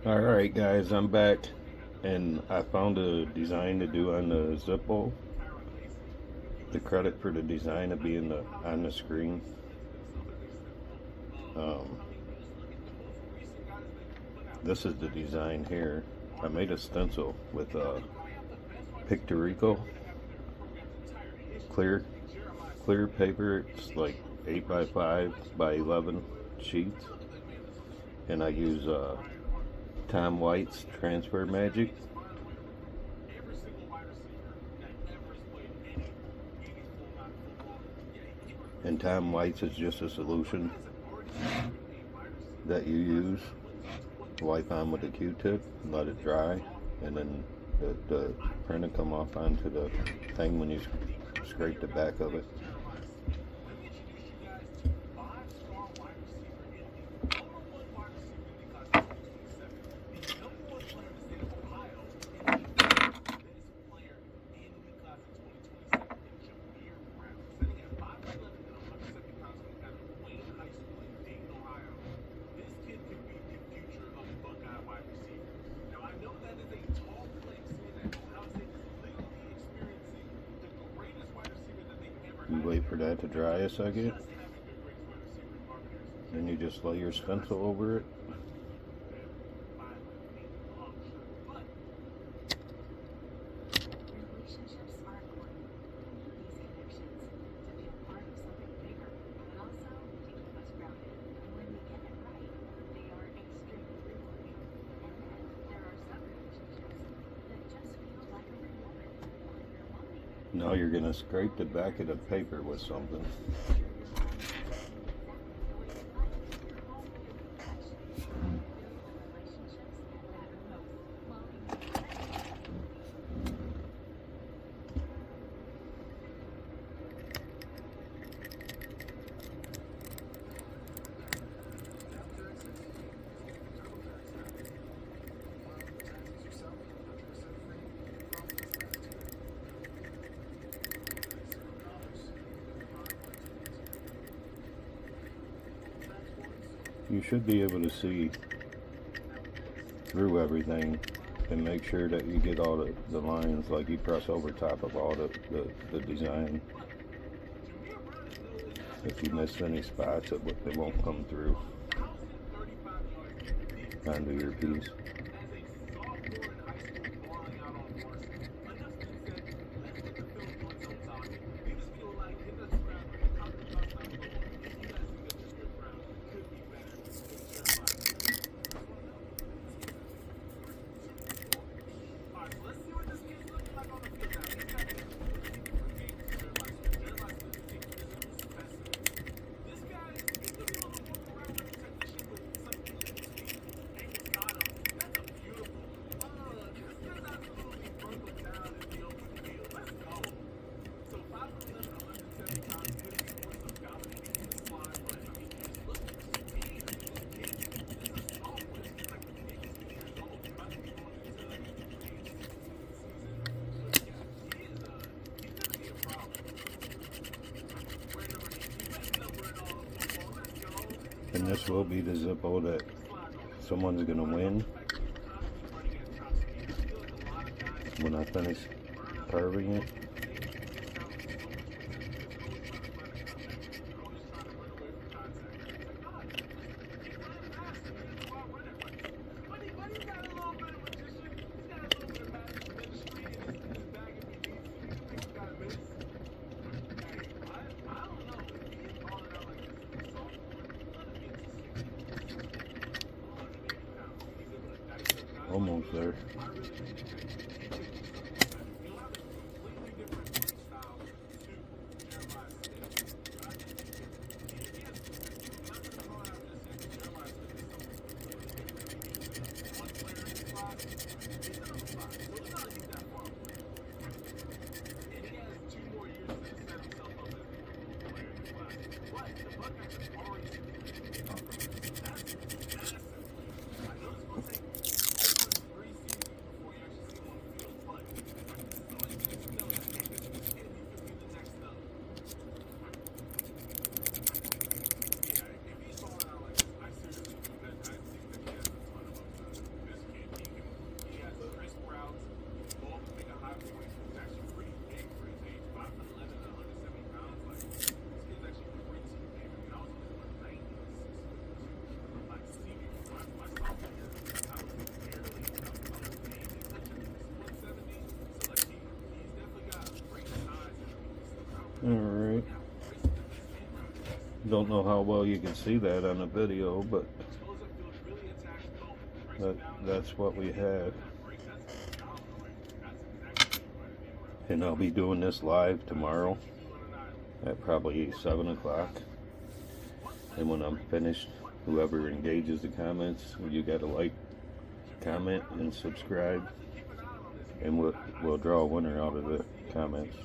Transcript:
Alright guys, I'm back and I found a design to do on the Zippo. The credit for the design will be on the screen. This is the design here. I made a stencil with Pictorico clear paper. It's like 8 by 5 by 11 sheets, and I use Tom White's Transfer Magic. And Tom White's is just a solution that you use, wipe on with a Q-tip and let it dry, and then the print will come off onto the thing when you scrape the back of it. You wait for that to dry a second, then you just lay your stencil over it. Now you're going to scrape the back of the paper with something. You should be able to see through everything and make sure that you get all the lines, like you press over top of all the design. If you miss any spots, it won't come through onto your piece. And this will be the Zippo that someone's gonna win when I finish carving it. Almost there. Don't know how well you can see that on the video, but that's what we have. And I'll be doing this live tomorrow at probably 7 o'clock. And when I'm finished, whoever engages the comments, you gotta like, comment, and subscribe. And we'll draw a winner out of the comments.